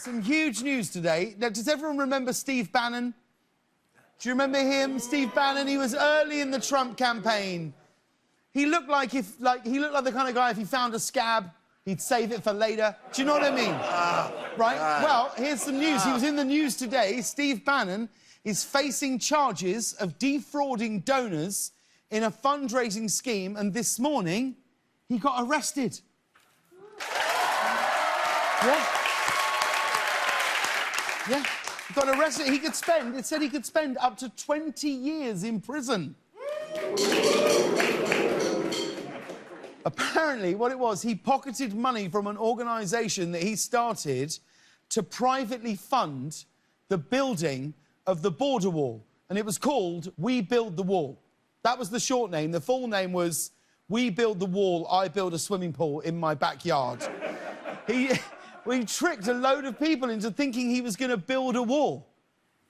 Some huge news today. Now, does everyone remember Steve Bannon? Do you remember him, Steve Bannon? He was early in the Trump campaign. He looked like the kind of guy, if he found a scab, he'd save it for later. Do you know what I mean? Right? Well, here's some news. He was in the news today. Steve Bannon is facing charges of defrauding donors in a fundraising scheme, and this morning, he got arrested. Yeah. Yeah. He got arrested. It said he could spend up to 20 years in prison. Apparently, what it was, he pocketed money from an organisation that he started to privately fund the building of the border wall. And it was called We Build the Wall. That was the short name. The full name was We Build the Wall, I Build a Swimming Pool in My Backyard. We tricked a load of people into thinking he was going to build a wall.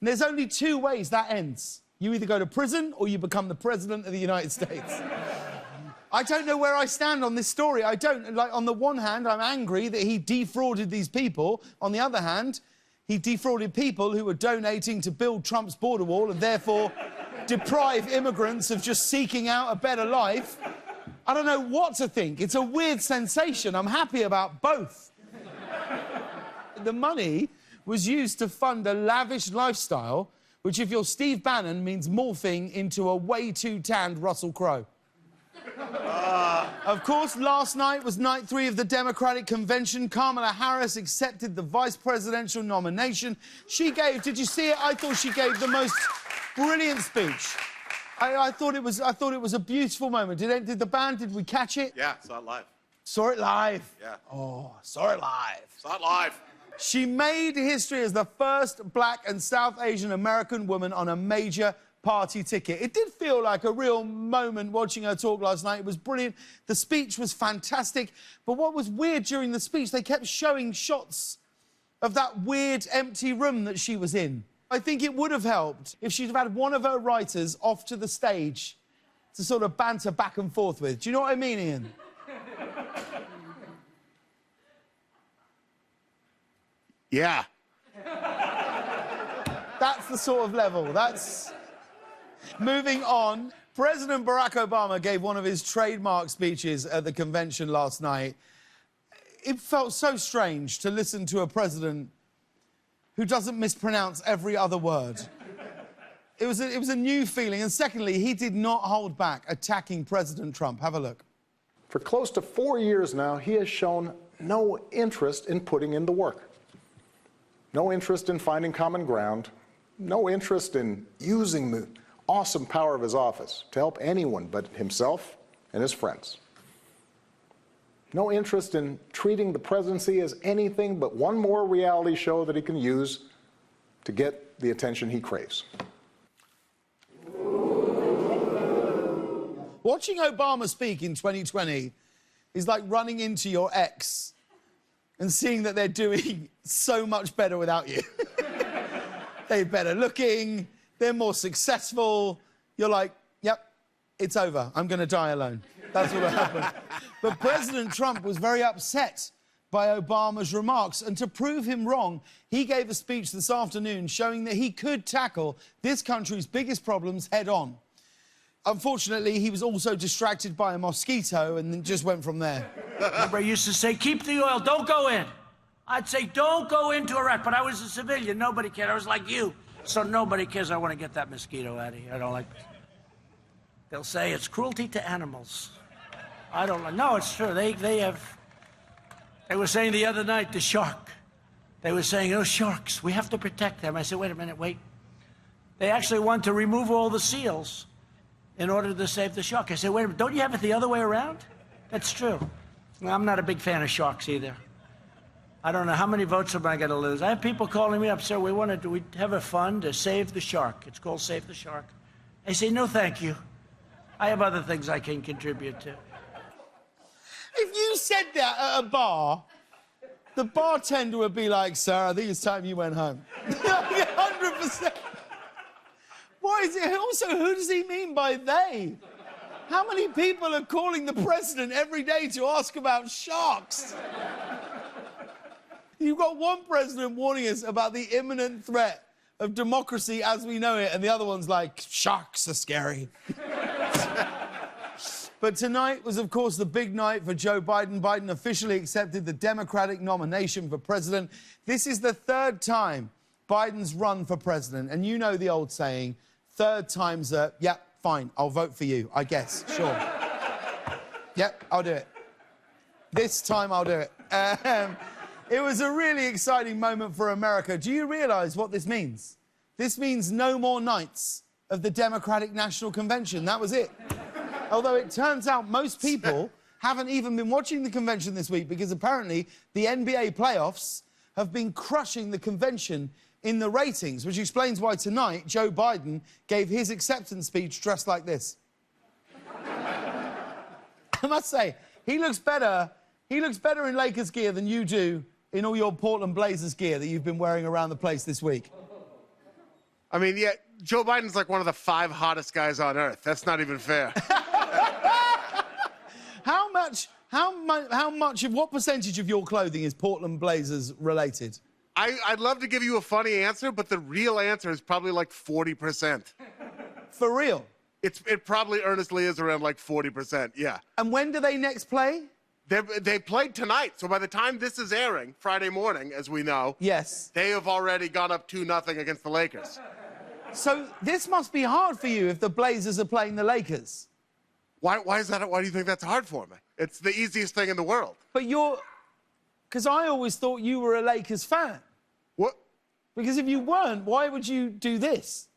And there's only two ways that ends. You either go to prison or you become the President of the United States. I don't know where I stand on this story. I don't. Like, on the one hand, I'm angry that he defrauded these people. On the other hand, he defrauded people who were donating to build Trump's border wall and therefore deprive immigrants of just seeking out a better life. I don't know what to think. It's a weird sensation. I'm happy about both. The money was used to fund a lavish lifestyle, which, if you're Steve Bannon, means morphing into a way too tanned Russell Crowe. Of course, last night was night 3 of the Democratic convention. Kamala Harris accepted the vice presidential nomination. She gave, did you see it? I thought she gave the most brilliant speech. I thought it was a beautiful moment. Did the band, did we catch it? Yeah, saw it live. Saw it live? Yeah. Oh, saw it live. Saw it live. She made history as the first black and South Asian American woman on a major party ticket. It did feel like a real moment watching her talk last night. It was brilliant. The speech was fantastic. But what was weird during the speech, they kept showing shots of that weird empty room that she was in. I think it would have helped if she'd have had one of her writers off to the stage to sort of banter back and forth with. Do you know what I mean, Ian? Yeah. That's the sort of level. That's... Moving on, President Barack Obama gave one of his trademark speeches at the convention last night. It felt so strange to listen to a president who doesn't mispronounce every other word. It was a new feeling. And secondly, he did not hold back attacking President Trump. Have a look. For close to 4 years now, he has shown no interest in putting in the work. No interest in finding common ground. No interest in using the awesome power of his office to help anyone but himself and his friends. No interest in treating the presidency as anything but one more reality show that he can use to get the attention he craves. Watching Obama speak in 2020 is like running into your ex and seeing that they're doing so much better without you. They're better looking, they're more successful. You're like, yep, it's over. I'm going to die alone. That's what happened. But President Trump was very upset by Obama's remarks. And to prove him wrong, he gave a speech this afternoon showing that he could tackle this country's biggest problems head on. Unfortunately, he was also distracted by a mosquito and then just went from there. Remember, I used to say, keep the oil, don't go in. I'd say, don't go into Iraq, but I was a civilian. Nobody cared. I was like you. So nobody cares. I want to get that mosquito out of here. I don't like it. They'll say it's cruelty to animals. I don't like. No, it's true. They were saying the other night, the shark. They were saying, oh, sharks, we have to protect them. I said, wait a minute, wait. They actually want to remove all the seals in order to save the shark. I said, wait a minute, don't you have it the other way around? That's true. Well, I'm not a big fan of sharks either. I don't know how many votes am I going to lose. I have people calling me up, sir, we have a fund to save the shark. It's called Save the Shark. I say, no, thank you. I have other things I can contribute to. If you said that at a bar, the bartender would be like, sir, I think it's time you went home. 100%. Why is it? Also, who does he mean by they? How many people are calling the president every day to ask about sharks? You've got one president warning us about the imminent threat of democracy as we know it, and the other one's like, sharks are scary. But tonight was, of course, the big night for Joe Biden. Biden officially accepted the Democratic nomination for president. This is the third time Biden's run for president. And you know the old saying, third time's a, yep, fine, I'll vote for you, I guess, sure. Yep, I'll do it. This time I'll do it. It was a really exciting moment for America. Do you realise what this means? This means no more nights of the Democratic National Convention. That was it. Although it turns out most people haven't even been watching the convention this week because apparently the NBA playoffs have been crushing the convention in the ratings, which explains why tonight Joe Biden gave his acceptance speech dressed like this. I must say, he looks better in Lakers gear than you do in all your Portland Blazers gear that you've been wearing around the place this week. I mean, yeah, Joe Biden's like one of the 5 hottest guys on earth. That's not even fair. What percentage of your clothing is Portland Blazers related? I'd love to give you a funny answer, but the real answer is probably like 40%. For real? It probably earnestly is around like 40%, yeah. And when do they next play? They played tonight, so by the time this is airing, Friday morning, as we know, yes, they have already gone up 2-0 against the Lakers. So this must be hard for you if the Blazers are playing the Lakers. Why is that? Why do you think that's hard for me? It's the easiest thing in the world. But because I always thought you were a Lakers fan. What? Because if you weren't, why would you do this?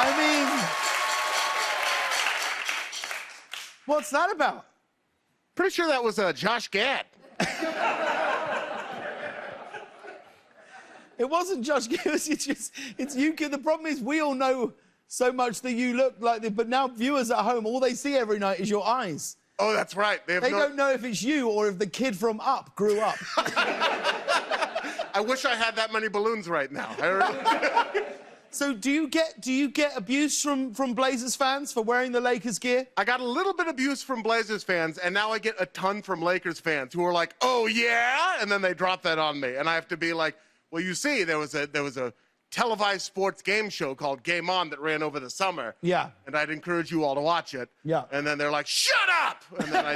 I mean, what's that about? Pretty sure that was Josh Gad. It wasn't Josh Givers, it's you. The problem is we all know so much that you look like this, but now viewers at home, all they see every night is your eyes. Oh, that's right. They don't know if it's you or if the kid from Up grew up. I wish I had that many balloons right now. So do you get abuse from Blazers fans for wearing the Lakers gear? I got a little bit of abuse from Blazers fans, and now I get a ton from Lakers fans who are like, "Oh yeah," and then they drop that on me, and I have to be like, "Well, you see, there was a televised sports game show called Game On that ran over the summer. Yeah. And I'd encourage you all to watch it. Yeah. And then they're like, "Shut up!" And then